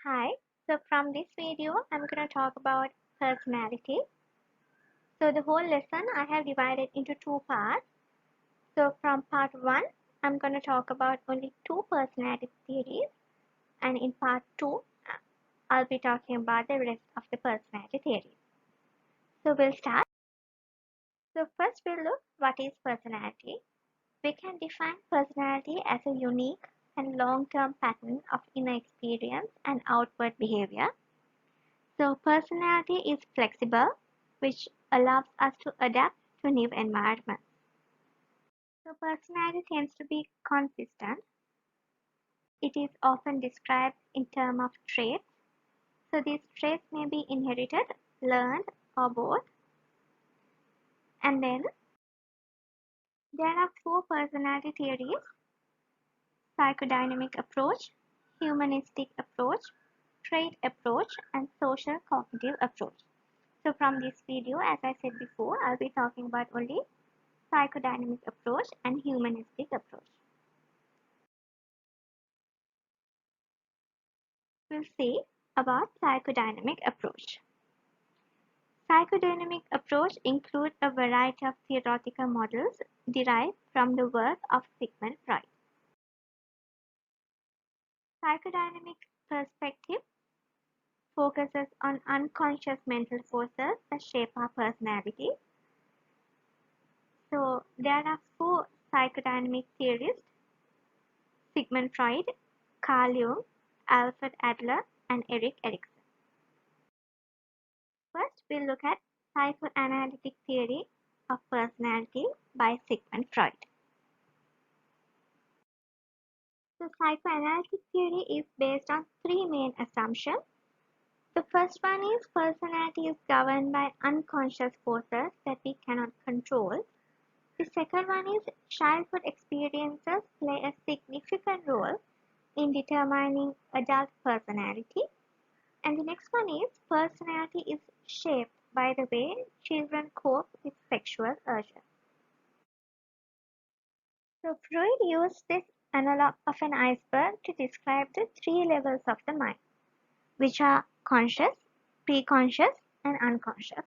Hi, so from this video, I'm going to talk about personality. So the whole lesson I have divided into two parts. So from part 1, I'm going to talk about only two personality theories, and in part 2, I'll be talking about the rest of the personality theories. So we'll start. So first we'll look what is personality. We can define personality as a unique and long-term pattern of inner experience and outward behavior. So personality is flexible, which allows us to adapt to new environments. So personality tends to be consistent. It is often described in terms of traits. So these traits may be inherited, learned, or both. And then there are four personality theories: psychodynamic approach, humanistic approach, trait approach, and social cognitive approach. So from this video, as I said before, I'll be talking about only psychodynamic approach and humanistic approach. We'll see about psychodynamic approach. Psychodynamic approach includes a variety of theoretical models derived from the work of Sigmund Freud. Psychodynamic perspective focuses on unconscious mental forces that shape our personality. So there are four psychodynamic theorists: Sigmund Freud, Carl Jung, Alfred Adler, and Erik Erikson. First, we'll look at psychoanalytic theory of personality by Sigmund Freud. So psychoanalytic theory is based on three main assumptions. The first one is personality is governed by unconscious forces that we cannot control. The second one is childhood experiences play a significant role in determining adult personality. And the next one is personality is shaped by the way children cope with sexual urges. So Freud used this analog of an iceberg to describe the three levels of the mind, which are conscious, preconscious, and unconscious.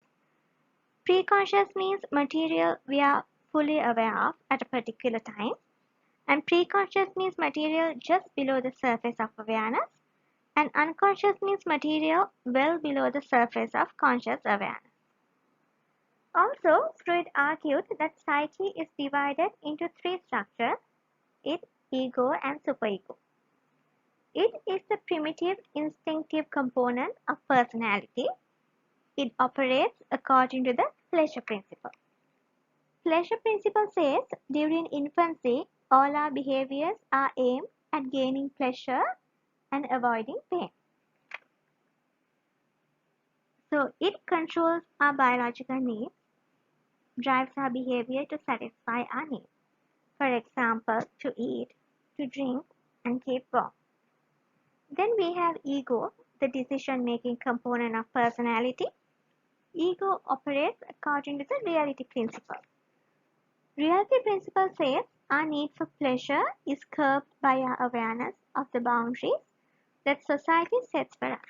Preconscious means material we are fully aware of at a particular time, and preconscious means material just below the surface of awareness, and unconscious means material well below the surface of conscious awareness. Also, Freud argued that psyche is divided into three structures: id, ego, and superego. Id is the primitive instinctive component of personality. It operates according to the pleasure principle. Pleasure principle says during infancy, all our behaviors are aimed at gaining pleasure and avoiding pain. So it controls our biological needs, drives our behavior to satisfy our needs. For example, to eat, to drink, and keep warm. Then we have ego, the decision-making component of personality. Ego operates according to the reality principle. Reality principle says our need for pleasure is curbed by our awareness of the boundaries that society sets for us.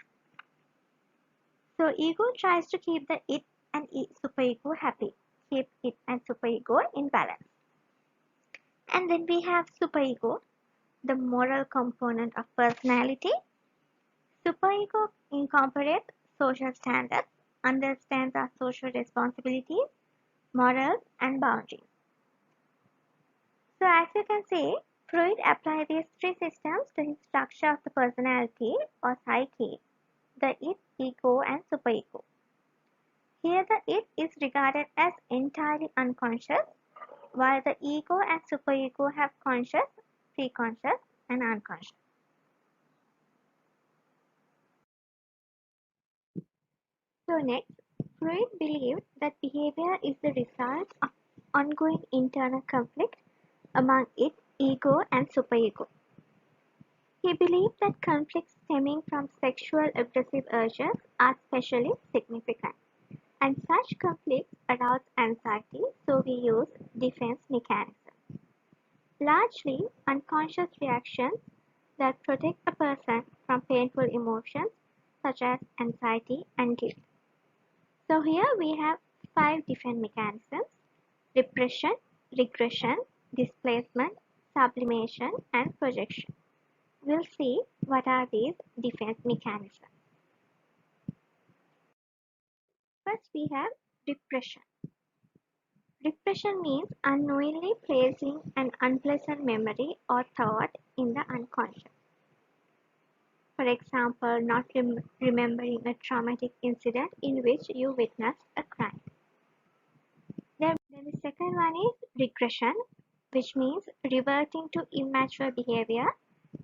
So ego tries to keep the id and superego happy, keep id and superego in balance. And then we have superego, the moral component of personality. Superego incorporates social standards, understands our social responsibilities, morals, and boundaries. So as you can see, Freud applied these three systems to his structure of the personality or psyche: the id, ego, and superego. Here the id is regarded as entirely unconscious, while the ego and superego have conscious, preconscious, and unconscious. So next, Freud believed that behavior is the result of ongoing internal conflict among id, ego, and superego. He believed that conflicts stemming from sexual aggressive urges are especially significant, and such conflicts arouse anxiety, so we use defense mechanisms. Largely unconscious reactions that protect a person from painful emotions such as anxiety and guilt. So here we have 5 defense mechanisms: repression, regression, displacement, sublimation, and projection. We'll see what are these defense mechanisms. First we have repression. Repression means unknowingly placing an unpleasant memory or thought in the unconscious. For example, not remembering a traumatic incident in which you witnessed a crime. Then the second one is regression, which means reverting to immature behavior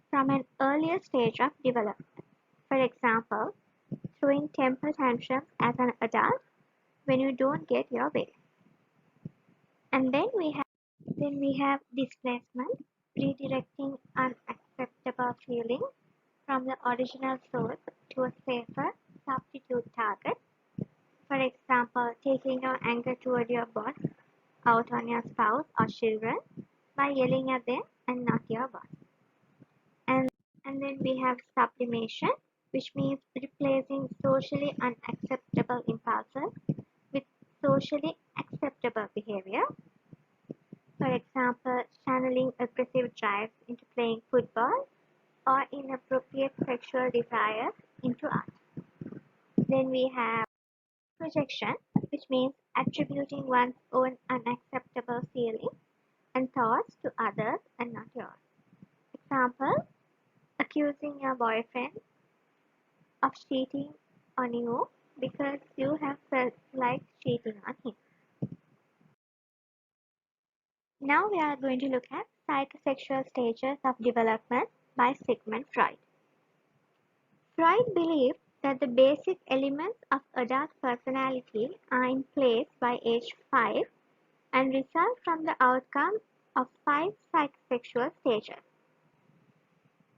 from an earlier stage of development. For example, throwing temper tantrums as an adult when you don't get your way. And then we have displacement, redirecting unacceptable feeling from the original source to a safer substitute target. For example, taking your anger toward your boss out on your spouse or children by yelling at them and not your boss. And, and then we have sublimation, which means replacing socially unacceptable impulses with socially acceptable behavior. For example, channeling aggressive drives into playing football or inappropriate sexual desires into art. Then we have projection, which means attributing one's own unacceptable feelings and thoughts to others and not yours. Example, accusing your boyfriend of cheating on you because you have felt like cheating on him. Now we are going to look at psychosexual stages of development by Sigmund Freud. Freud believed that the basic elements of adult personality are in place by age 5 and result from the outcome of 5 psychosexual stages.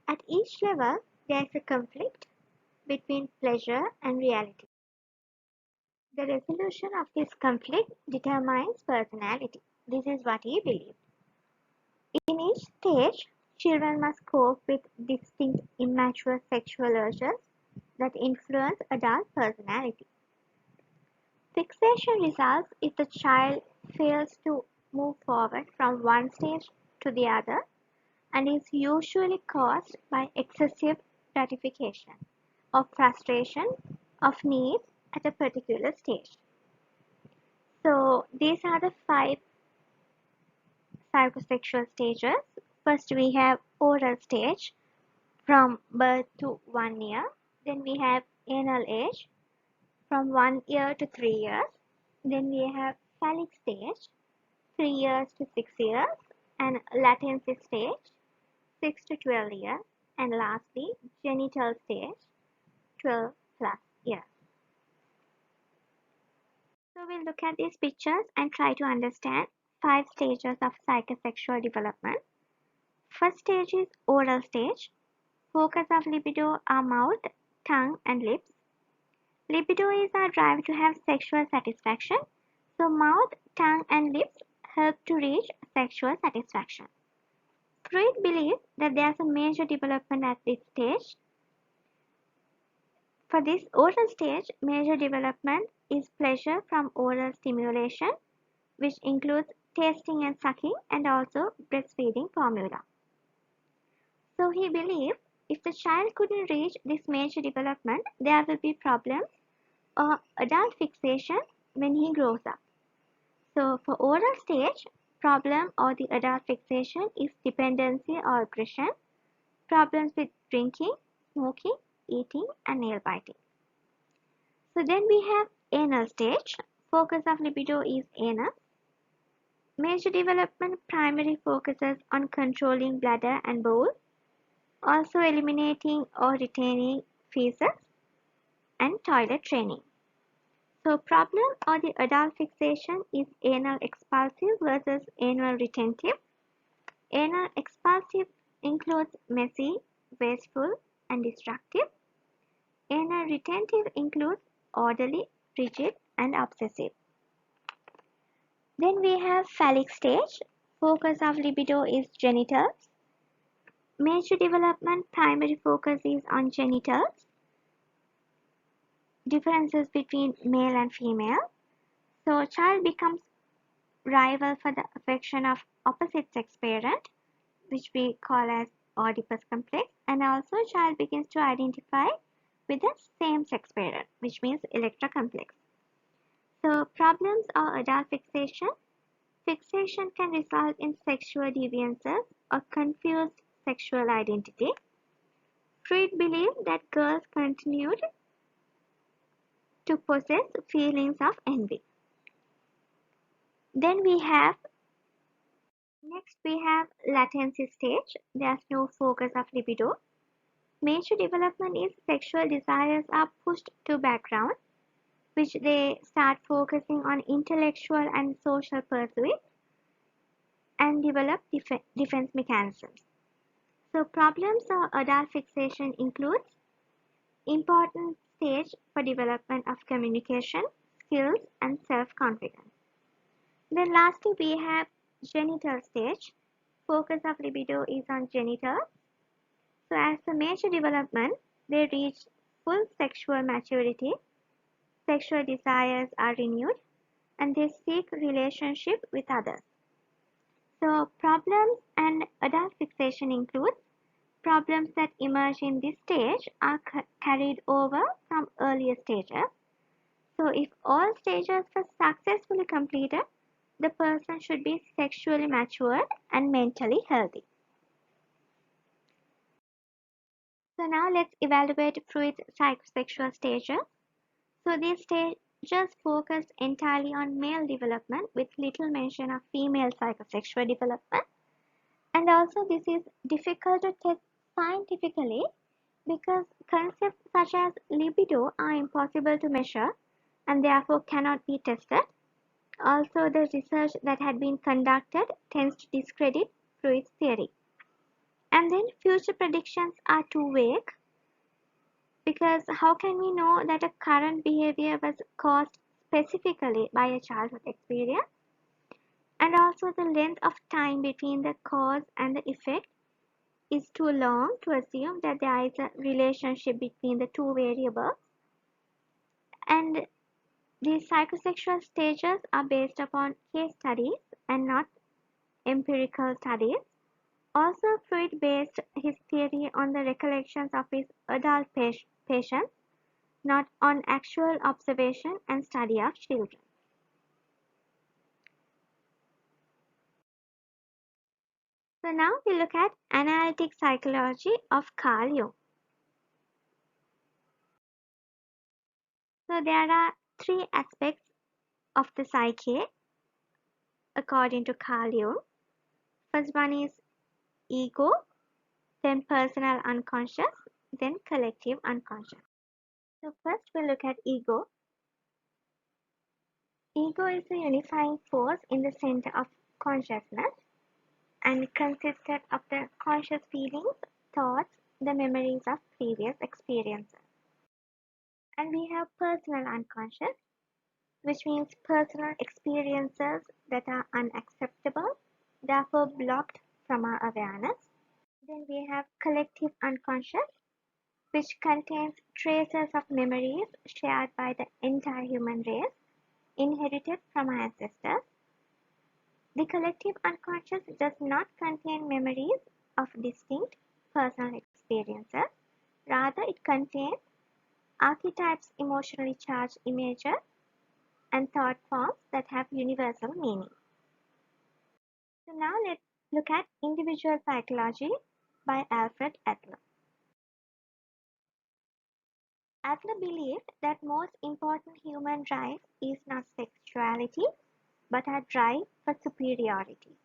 At each level, there is a conflict between pleasure and reality. The resolution of this conflict determines personality. This is what he believed. In each stage, children must cope with distinct immature sexual urges that influence adult personality. Fixation results if the child fails to move forward from one stage to the other and is usually caused by excessive gratification or frustration of needs at a particular stage. So these are the 5 psychosexual stages. First we have oral stage from birth to 1 year. Then we have anal age from 1 year to 3 years. Then we have phallic stage 3 years to 6 years, and latency stage 6 to 12 years, and lastly genital stage 12 plus years. So we'll look at these pictures and try to understand 5 stages of psychosexual development. First stage is oral stage. Focus of libido are mouth, tongue, and lips. Libido is our drive to have sexual satisfaction, so mouth, tongue, and lips help to reach sexual satisfaction. Freud believes that there is a major development at this stage. For this oral stage, major development is pleasure from oral stimulation, which includes tasting and sucking and also breastfeeding formula. So he believed if the child couldn't reach this major development, there will be problems or adult fixation when he grows up. So for oral stage, problem or the adult fixation is dependency or aggression, problems with drinking, smoking, eating, and nail biting. So then we have anal stage. Focus of libido is anus. Major development primarily focuses on controlling bladder and bowel, also eliminating or retaining feces, and toilet training. So problem or the adult fixation is anal expulsive versus anal retentive. Anal expulsive includes messy, wasteful, and destructive. Anal retentive includes orderly, rigid, and obsessive. Then we have phallic stage. Focus of libido is genitals. Major development primary focus is on genitals, differences between male and female. So child becomes rival for the affection of opposite sex parent, which we call as Oedipus complex, and also child begins to identify with the same sex parent, which means Electra complex. So problems are adult fixation. Fixation can result in sexual deviances or confused sexual identity. Freud believed that girls continued to possess feelings of envy. Then next we have latency stage. There's no focus of libido. Major development is sexual desires are pushed to background, which they start focusing on intellectual and social pursuits and develop defense mechanisms. So problems of adult fixation includes important stage for development of communication, skills, and self-confidence. Then lastly, we have genital stage. Focus of libido is on genitals. So as the major development, they reach full sexual maturity, sexual desires are renewed, and they seek relationship with others. So problems and adult fixation include problems that emerge in this stage are carried over from earlier stages. So if all stages are successfully completed, the person should be sexually matured and mentally healthy. So now let's evaluate Freud's psychosexual stages. So these stages focused entirely on male development with little mention of female psychosexual development. And also this is difficult to test scientifically because concepts such as libido are impossible to measure and therefore cannot be tested. Also, the research that had been conducted tends to discredit Freud's theory. And then future predictions are too vague because how can we know that a current behavior was caused specifically by a childhood experience? And also the length of time between the cause and the effect is too long to assume that there is a relationship between the two variables. And these psychosexual stages are based upon case studies and not empirical studies. Also, Freud based his theory on the recollections of his adult patients, not on actual observation and study of children. So now we look at analytic psychology of Carl Jung. So there are three aspects of the psyche according to Carl Jung. First one is ego, then personal unconscious, then collective unconscious. So first we'll look at ego. Ego is the unifying force in the center of consciousness and consisted of the conscious feelings, thoughts, the memories of previous experiences. And we have personal unconscious, which means personal experiences that are unacceptable, therefore blocked from our awareness. Then we have collective unconscious, which contains traces of memories shared by the entire human race, inherited from our ancestors. The collective unconscious does not contain memories of distinct personal experiences. Rather, it contains archetypes, emotionally charged images, and thought forms that have universal meaning. So now let's look at individual psychology by Alfred Adler. Adler believed that most important human drive is not sexuality, but a drive for superiority.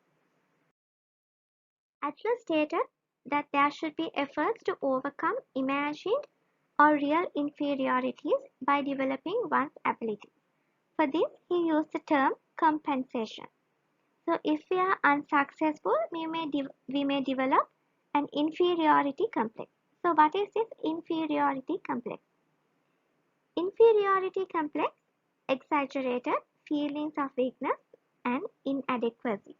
Adler stated that there should be efforts to overcome imagined or real inferiorities by developing one's abilities. For this, he used the term compensation. So, if we are unsuccessful, we may develop an inferiority complex. So, what is this inferiority complex? Inferiority complex exaggerated feelings of weakness and inadequacy.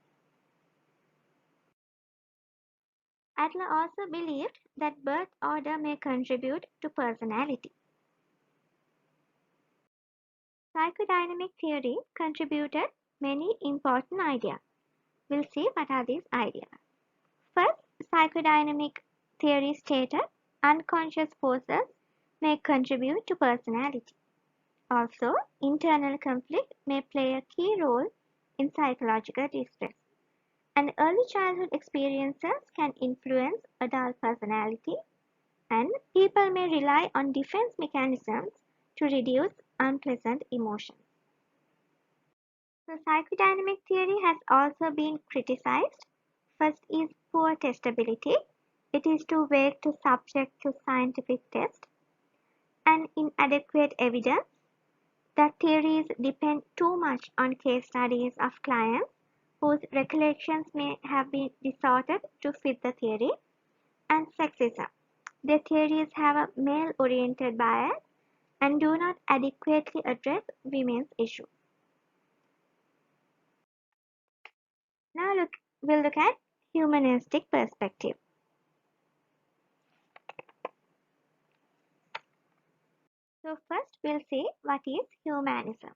Adler also believed that birth order may contribute to personality. Psychodynamic theory contributed many important ideas. We'll see what are these ideas. First, psychodynamic theory stated unconscious forces may contribute to personality. Also, internal conflict may play a key role in psychological distress, and early childhood experiences can influence adult personality, and people may rely on defense mechanisms to reduce unpleasant emotions. So, psychodynamic theory has also been criticized. First is poor testability. It is too vague to subject to scientific test, and inadequate evidence that theories depend too much on case studies of clients whose recollections may have been distorted to fit the theory, and sexism. Their theories have a male-oriented bias and do not adequately address women's issues. Now we'll look at humanistic perspective. So first we'll see what is humanism.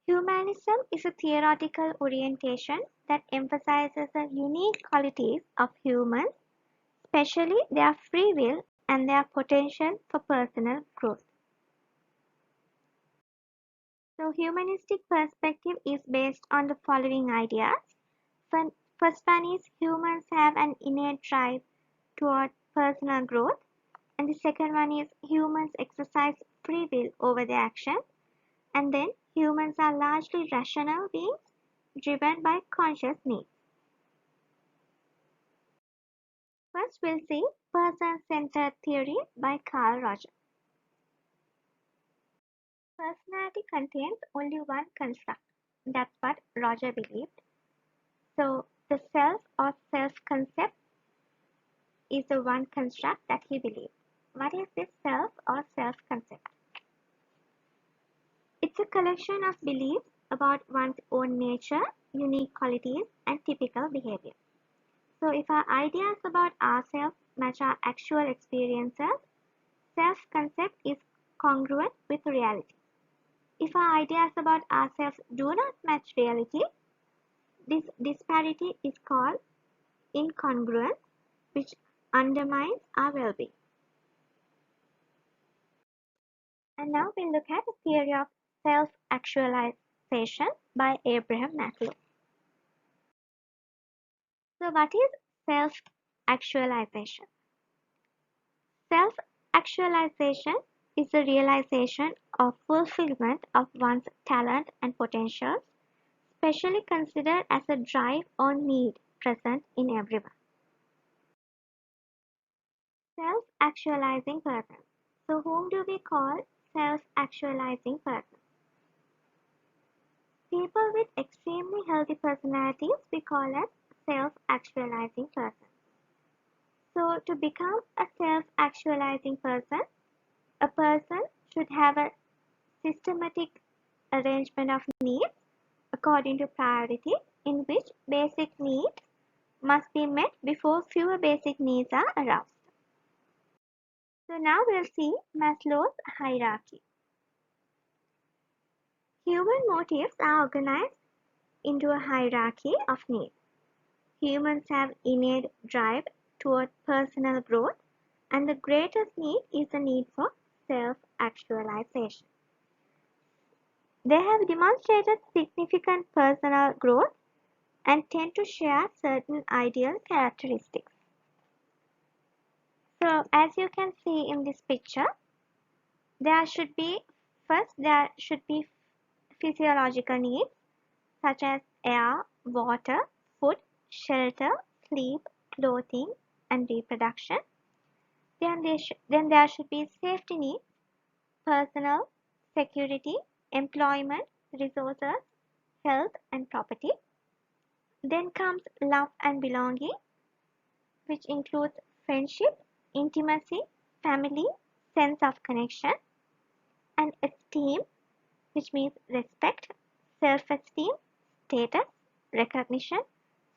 Humanism is a theoretical orientation that emphasizes the unique qualities of humans, especially their free will and their potential for personal growth. So humanistic perspective is based on the following ideas. First one is humans have an innate drive toward personal growth, and the second one is humans exercise free will over their actions, and then humans are largely rational beings driven by conscious needs. First we'll see person-centered theory by Carl Rogers. Personality contains only one construct. That's what Roger believed. So the self or self-concept is the one construct that he believed. What is this self or self-concept? It's a collection of beliefs about one's own nature, unique qualities, and typical behavior. So if our ideas about ourselves match our actual experiences, self-concept is congruent with reality. If our ideas about ourselves do not match reality, this disparity is called incongruence, which undermines our well-being. And now we'll look at the theory of self-actualization by Abraham Maslow. So what is self-actualization? Self-actualization is the realization or fulfillment of one's talent and potentials, specially considered as a drive or need present in everyone. Self-actualizing person. So whom do we call self-actualizing person? People with extremely healthy personalities we call as self-actualizing person. So to become a self-actualizing person, a person should have a systematic arrangement of needs according to priority, in which basic needs must be met before fewer basic needs are aroused. So now we'll see Maslow's hierarchy. Human motives are organized into a hierarchy of needs. Humans have innate drive toward personal growth, and the greatest need is the need for self-actualization. They have demonstrated significant personal growth and tend to share certain ideal characteristics. So as you can see in this picture, there should be physiological needs such as air, water, food, shelter, sleep, clothing, and reproduction. Then there should be safety needs, personal, security, employment, resources, health, and property. Then comes love and belonging, which includes friendship, intimacy, family, sense of connection, and esteem, which means respect, self-esteem, status, recognition,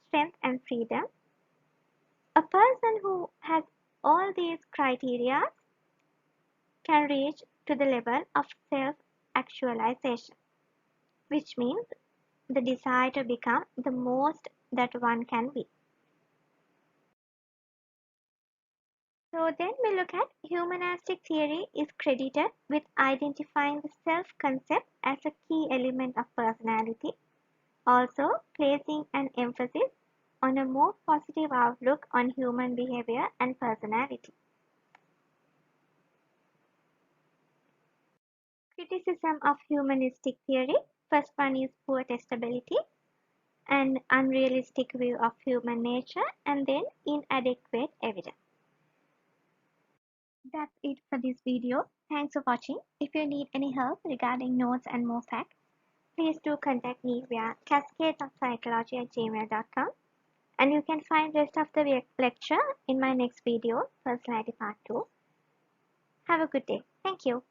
strength, and freedom. A person who has all these criteria can reach to the level of self-actualization, which means the desire to become the most that one can be. So then we look at humanistic theory is credited with identifying the self-concept as a key element of personality, also placing an emphasis on a more positive outlook on human behavior and personality. Criticism of humanistic theory. First one is poor testability, an unrealistic view of human nature, and then inadequate evidence. That's it for this video. Thanks for watching. If you need any help regarding notes and more facts, please do contact me via cascadesofpsychology@gmail.com. And you can find rest of the lecture in my next video, Personality Part 2. Have a good day. Thank you.